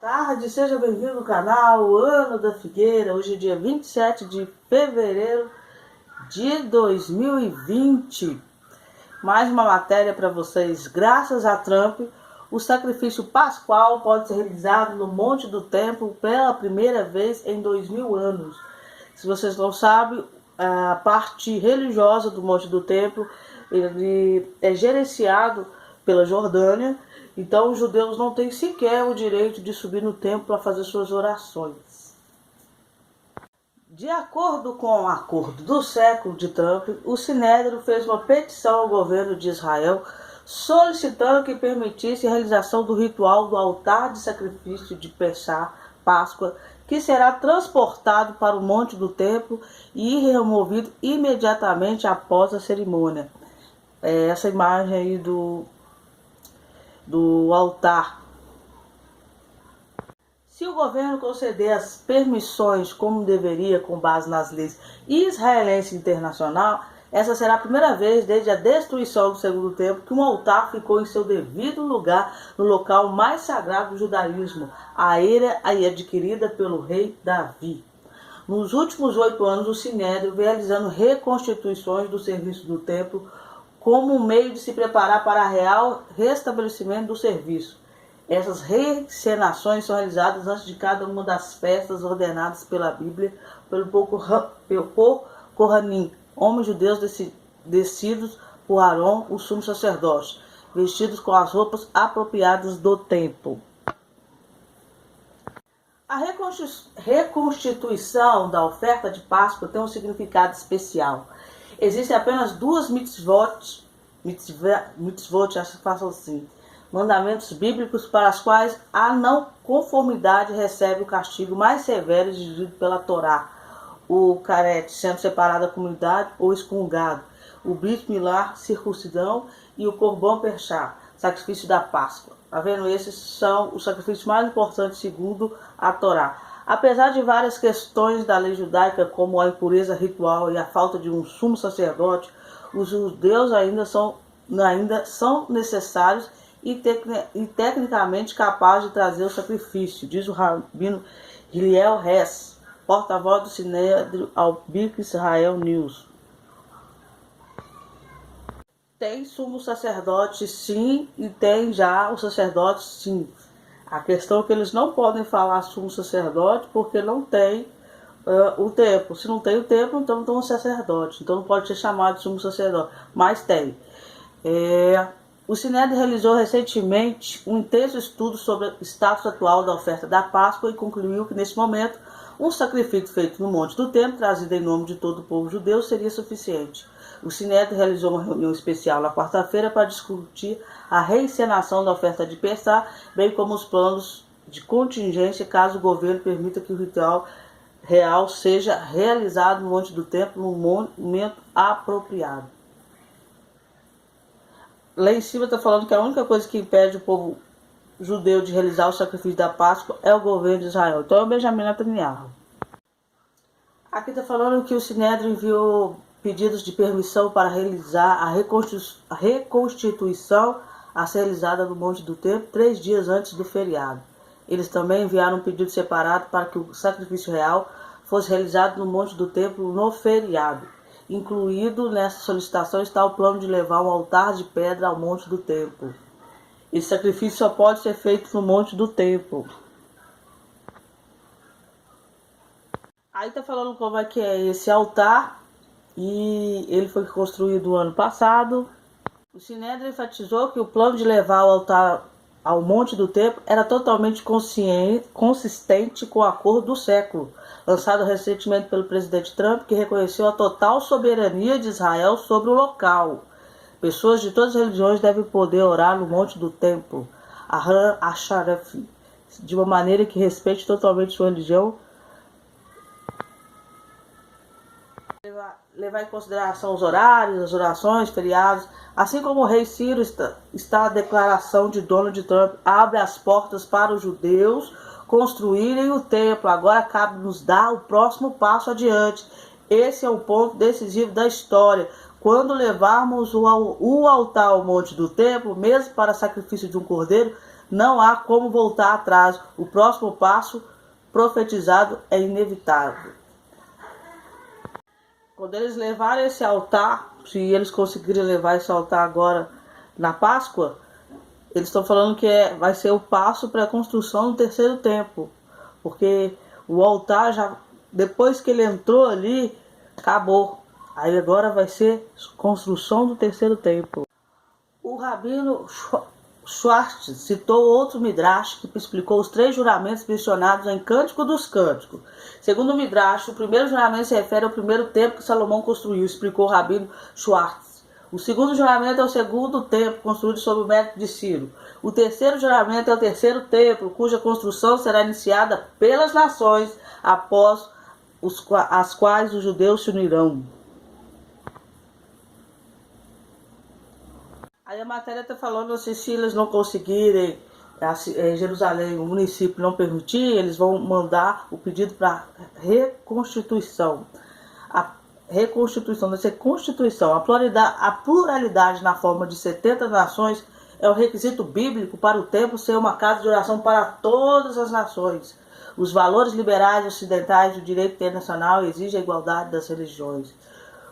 Tarde, seja bem-vindo ao canal Ano da Figueira. Hoje é dia 27 de fevereiro de 2020. Mais uma matéria para vocês. Graças a Trump, o sacrifício pascual pode ser realizado no Monte do Templo pela primeira vez em 2000 anos. Se vocês não sabem, a parte religiosa do Monte do Templo ele é gerenciado pela Jordânia. Então os judeus não têm sequer o direito de subir no templo para fazer suas orações. De acordo com o acordo do século de Trump, o Sinédrio fez uma petição ao governo de Israel solicitando que permitisse a realização do ritual do altar de sacrifício de Páscoa, que será transportado para o monte do templo e removido imediatamente após a cerimônia. Essa imagem aí do altar. Se o governo conceder as permissões como deveria, com base nas leis israelense e internacional, essa será a primeira vez desde a destruição do segundo templo que um altar ficou em seu devido lugar no local mais sagrado do judaísmo, a área aí adquirida pelo rei Davi. Nos últimos 8 anos, o Sinédrio vem realizando reconstituições do serviço do templo como um meio de se preparar para o real restabelecimento do serviço. Essas reencenações são realizadas antes de cada uma das festas ordenadas pela Bíblia pelo Kohanim, homens judeus descidos por Arão, o sumo sacerdote, vestidos com as roupas apropriadas do templo. A reconstituição da oferta de Páscoa tem um significado especial. Existem apenas 2 mitzvot, acho que façam assim, mandamentos bíblicos para as quais a não conformidade recebe o castigo mais severo exigido pela Torá. O caret, sendo separado da comunidade ou excomungado. O brit milá, circuncidão, e o corban perchá, sacrifício da Páscoa. Tá vendo? Esses são os sacrifícios mais importantes segundo a Torá. Apesar de várias questões da lei judaica, como a impureza ritual e a falta de um sumo sacerdote, os judeus ainda são necessários e tecnicamente capazes de trazer o sacrifício, diz o rabino Hillel Hess, porta-voz do Sinédrio ao Bic Israel News. Tem sumo sacerdote sim, e tem já o sacerdote sim. A questão é que eles não podem falar sumo sacerdote porque não tem o templo. Se não tem o templo, então não tem um sacerdote. Então não pode ser chamado de sumo sacerdote. Mas tem. O Sinédrio realizou recentemente um intenso estudo sobre o status atual da oferta da Páscoa e concluiu que nesse momento um sacrifício feito no Monte do Templo, trazido em nome de todo o povo judeu, seria suficiente. O Sinédrio realizou uma reunião especial na quarta-feira para discutir a reencenação da oferta de Pessah, bem como os planos de contingência caso o governo permita que o ritual real seja realizado no Monte do Templo no momento apropriado. Lá em cima está falando que a única coisa que impede o povo judeu de realizar o sacrifício da Páscoa é o governo de Israel. Então é o Benjamin Netanyahu. Aqui está falando que o Sinédrio enviou pedidos de permissão para realizar a reconstituição a ser realizada no Monte do Templo 3 dias antes do feriado. Eles também enviaram um pedido separado para que o sacrifício real fosse realizado no Monte do Templo no feriado. Incluído nessa solicitação está o plano de levar um altar de pedra ao Monte do Templo. Esse sacrifício só pode ser feito no Monte do Templo. Aí está falando como é que é esse altar. E ele foi construído no ano passado. O Sinédrio enfatizou que o plano de levar o altar ao Monte do Templo era totalmente consistente com o acordo do século, lançado recentemente pelo presidente Trump, que reconheceu a total soberania de Israel sobre o local. Pessoas de todas as religiões devem poder orar no Monte do Templo, Aharon Asharef, de uma maneira que respeite totalmente sua religião. Levar em consideração os horários, as orações, feriados, assim como o rei Ciro está a declaração de Donald Trump abre as portas para os judeus construírem o templo. Agora cabe-nos dar o próximo passo adiante. Esse é o ponto decisivo da história. Quando levarmos o altar ao monte do templo, mesmo para sacrifício de um cordeiro, não há como voltar atrás. O próximo passo profetizado é inevitável. Quando eles levarem esse altar, se eles conseguirem levar esse altar agora na Páscoa, eles estão falando que vai ser o passo para a construção do terceiro templo. Porque o altar, já depois que ele entrou ali, acabou. Aí agora vai ser construção do terceiro templo. O Rabino Schwartz citou outro Midrash que explicou os 3 juramentos mencionados em Cântico dos Cânticos. Segundo o Midrash, o primeiro juramento se refere ao primeiro templo que Salomão construiu, explicou o Rabino Schwartz. O segundo juramento é o segundo templo construído sob o método de Ciro. O terceiro juramento é o terceiro templo, cuja construção será iniciada pelas nações após as quais os judeus se unirão. Aí a matéria está falando assim, se eles não conseguirem, Jerusalém, o município não permitir, eles vão mandar o pedido para reconstituição. A reconstituição deve ser constituição. A pluralidade na forma de 70 nações é o requisito bíblico para o templo ser uma casa de oração para todas as nações. Os valores liberais ocidentais do direito internacional exigem a igualdade das religiões.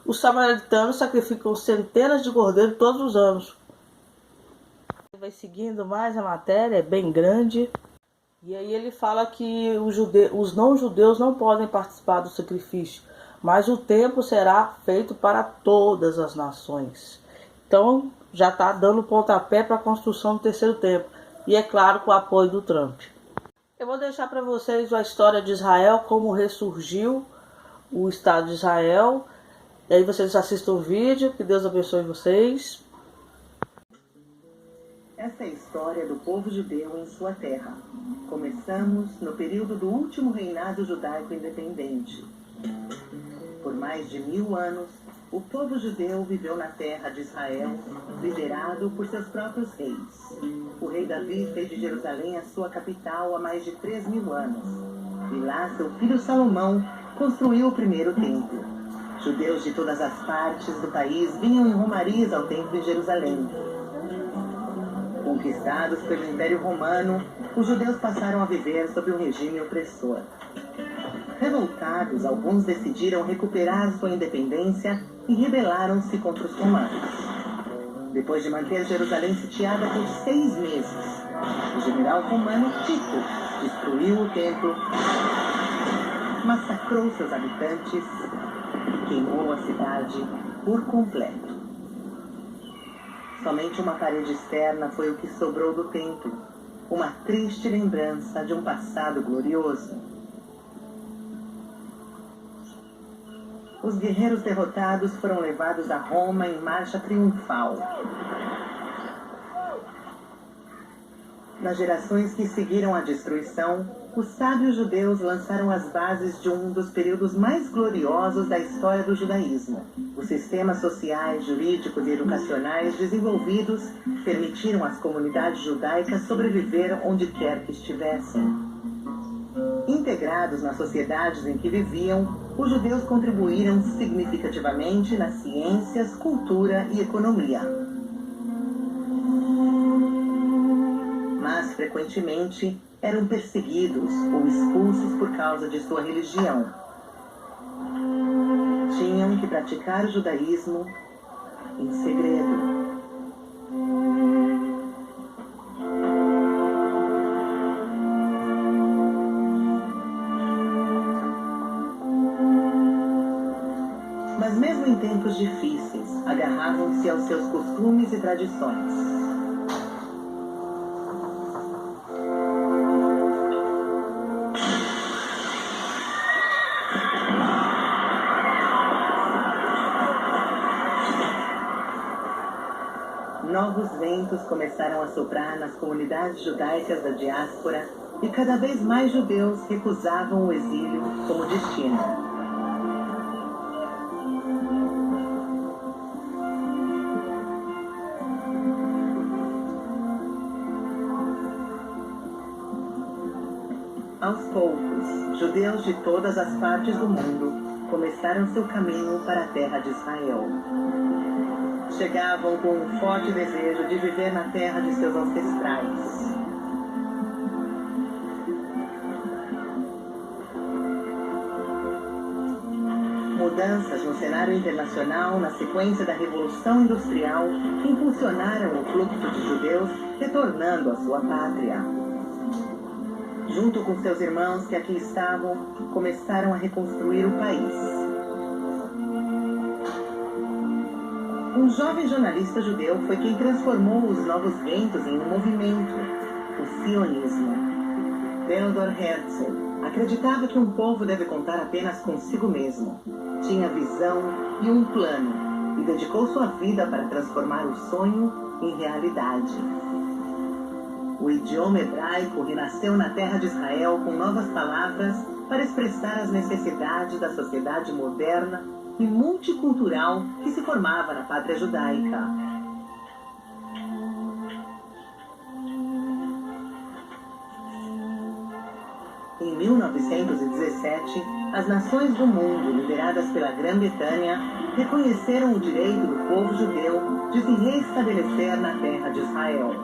Os samaritanos sacrificam centenas de cordeiros todos os anos. Vai seguindo mais a matéria, é bem grande. E aí ele fala que os não-judeus não podem participar do sacrifício, mas o templo será feito para todas as nações. Então já está dando pontapé para a construção do terceiro templo. E é claro, com o apoio do Trump. Eu vou deixar para vocês a história de Israel, como ressurgiu o Estado de Israel. E aí vocês assistam o vídeo, que Deus abençoe vocês. Essa é a história do povo judeu em sua terra. Começamos no período do último reinado judaico independente. Por mais de 1000 anos, o povo judeu viveu na terra de Israel, liderado por seus próprios reis. O rei Davi fez de Jerusalém a sua capital há mais de 3000 anos. E lá seu filho Salomão construiu o primeiro templo. Judeus de todas as partes do país vinham em romarias ao templo em Jerusalém. Conquistados pelo Império Romano, os judeus passaram a viver sob um regime opressor. Revoltados, alguns decidiram recuperar sua independência e rebelaram-se contra os romanos. Depois de manter Jerusalém sitiada por 6 meses, o general romano Tito destruiu o templo, massacrou seus habitantes e queimou a cidade por completo. Somente uma parede externa foi o que sobrou do templo, uma triste lembrança de um passado glorioso. Os guerreiros derrotados foram levados a Roma em marcha triunfal. Nas gerações que seguiram a destruição, os sábios judeus lançaram as bases de um dos períodos mais gloriosos da história do judaísmo. Os sistemas sociais, jurídicos e educacionais desenvolvidos permitiram às comunidades judaicas sobreviver onde quer que estivessem. Integrados nas sociedades em que viviam, os judeus contribuíram significativamente nas ciências, cultura e economia. Mas, frequentemente, eram perseguidos ou expulsos por causa de sua religião. Tinham que praticar o judaísmo em segredo. Mas mesmo em tempos difíceis, agarravam-se aos seus costumes e tradições. Novos ventos começaram a soprar nas comunidades judaicas da diáspora e cada vez mais judeus recusavam o exílio como destino. Aos poucos, judeus de todas as partes do mundo começaram seu caminho para a terra de Israel. Chegavam com um forte desejo de viver na terra de seus ancestrais. Mudanças no cenário internacional na sequência da Revolução Industrial impulsionaram o fluxo de judeus retornando à sua pátria. Junto com seus irmãos que aqui estavam, começaram a reconstruir o país. Um jovem jornalista judeu foi quem transformou os novos ventos em um movimento, o sionismo. Theodor Herzl acreditava que um povo deve contar apenas consigo mesmo. Tinha visão e um plano, e dedicou sua vida para transformar o sonho em realidade. O idioma hebraico renasceu na terra de Israel com novas palavras para expressar as necessidades da sociedade moderna e multicultural que se formava na pátria judaica. Em 1917, as nações do mundo, lideradas pela Grã-Bretanha, reconheceram o direito do povo judeu de se reestabelecer na terra de Israel.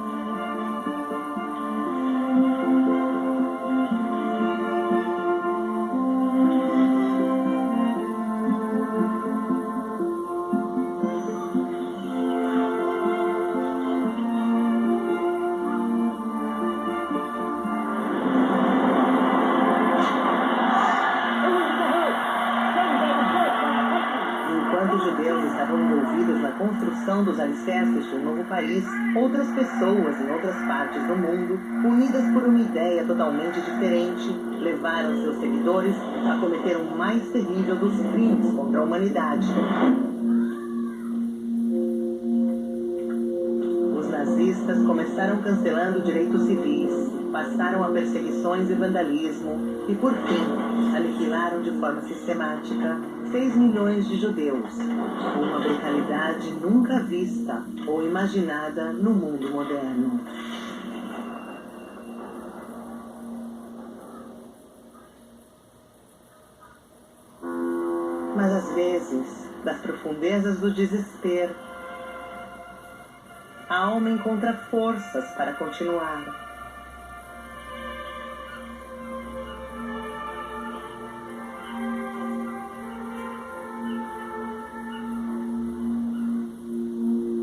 Construção dos alicerces de um novo país, outras pessoas em outras partes do mundo, unidas por uma ideia totalmente diferente, levaram seus seguidores a cometer o mais terrível dos crimes contra a humanidade. Os nazistas começaram cancelando direitos civis, passaram a perseguições e vandalismo e, por fim, aniquilaram de forma sistemática 6 milhões de judeus, uma brutalidade nunca vista ou imaginada no mundo moderno. Mas às vezes, das profundezas do desespero, a alma encontra forças para continuar.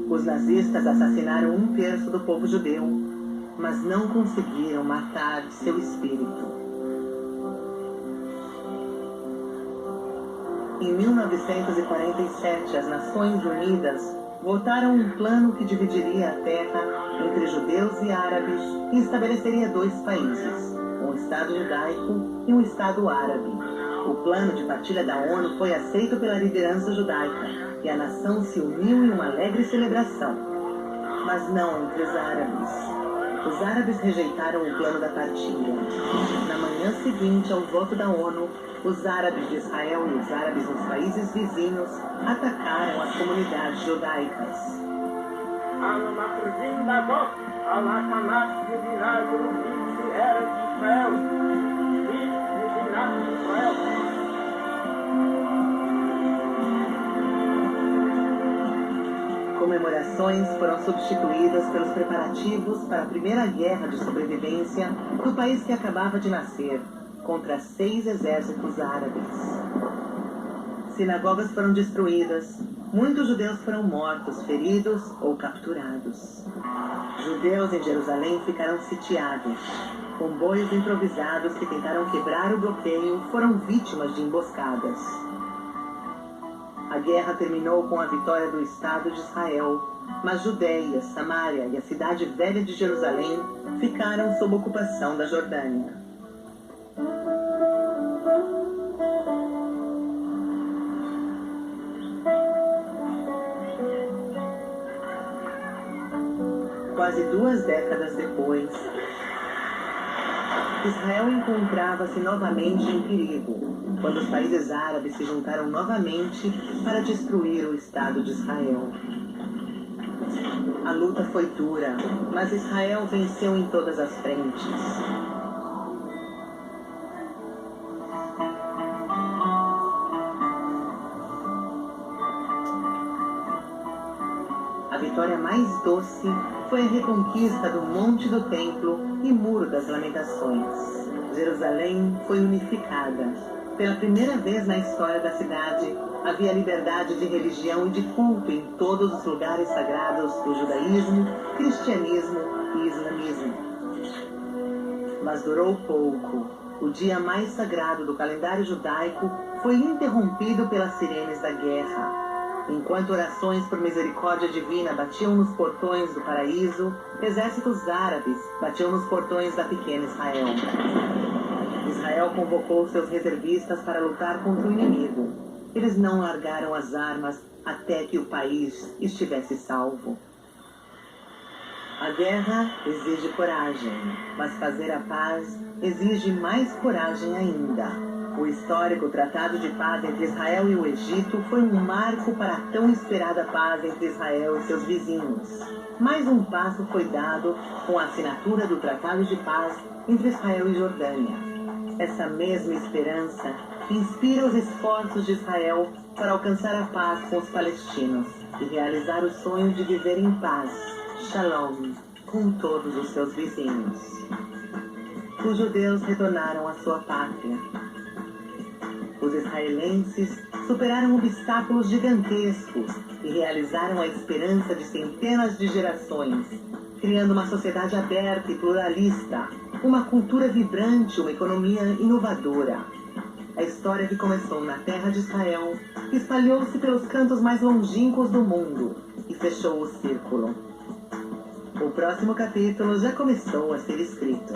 Os nazistas assassinaram 1/3 do povo judeu, mas não conseguiram matar seu espírito. Em 1947, as Nações Unidas votaram um plano que dividiria a terra entre judeus e árabes e estabeleceria 2 países, um Estado judaico e um Estado árabe. O plano de partilha da ONU foi aceito pela liderança judaica e a nação se uniu em uma alegre celebração, mas não entre os árabes. Os árabes rejeitaram o plano da partilha. Na manhã seguinte ao voto da ONU, os árabes de Israel e os árabes nos países vizinhos atacaram as comunidades judaicas. Comemorações foram substituídas pelos preparativos para a primeira guerra de sobrevivência do país que acabava de nascer, contra 6 exércitos árabes. Sinagogas foram destruídas, muitos judeus foram mortos, feridos ou capturados. Judeus em Jerusalém ficaram sitiados. Comboios improvisados que tentaram quebrar o bloqueio foram vítimas de emboscadas. A guerra terminou com a vitória do Estado de Israel, mas Judeia, Samaria e a cidade velha de Jerusalém ficaram sob ocupação da Jordânia. Quase 2 décadas depois, Israel encontrava-se novamente em perigo, quando os países árabes se juntaram novamente para destruir o Estado de Israel. A luta foi dura, mas Israel venceu em todas as frentes. A vitória mais doce foi a reconquista do Monte do Templo e Muro das Lamentações. Jerusalém foi unificada. Pela primeira vez na história da cidade, havia liberdade de religião e de culto em todos os lugares sagrados do judaísmo, cristianismo e islamismo. Mas durou pouco. O dia mais sagrado do calendário judaico foi interrompido pelas sirenes da guerra. Enquanto orações por misericórdia divina batiam nos portões do paraíso, exércitos árabes batiam nos portões da pequena Israel. Israel convocou seus reservistas para lutar contra o inimigo. Eles não largaram as armas até que o país estivesse salvo. A guerra exige coragem, mas fazer a paz exige mais coragem ainda. O histórico Tratado de Paz entre Israel e o Egito foi um marco para a tão esperada paz entre Israel e seus vizinhos. Mais um passo foi dado com a assinatura do Tratado de Paz entre Israel e Jordânia. Essa mesma esperança inspira os esforços de Israel para alcançar a paz com os palestinos e realizar o sonho de viver em paz, Shalom, com todos os seus vizinhos. Os judeus retornaram à sua pátria. Os israelenses superaram obstáculos gigantescos e realizaram a esperança de centenas de gerações, criando uma sociedade aberta e pluralista, uma cultura vibrante, uma economia inovadora. A história que começou na terra de Israel espalhou-se pelos cantos mais longínquos do mundo e fechou o círculo. O próximo capítulo já começou a ser escrito.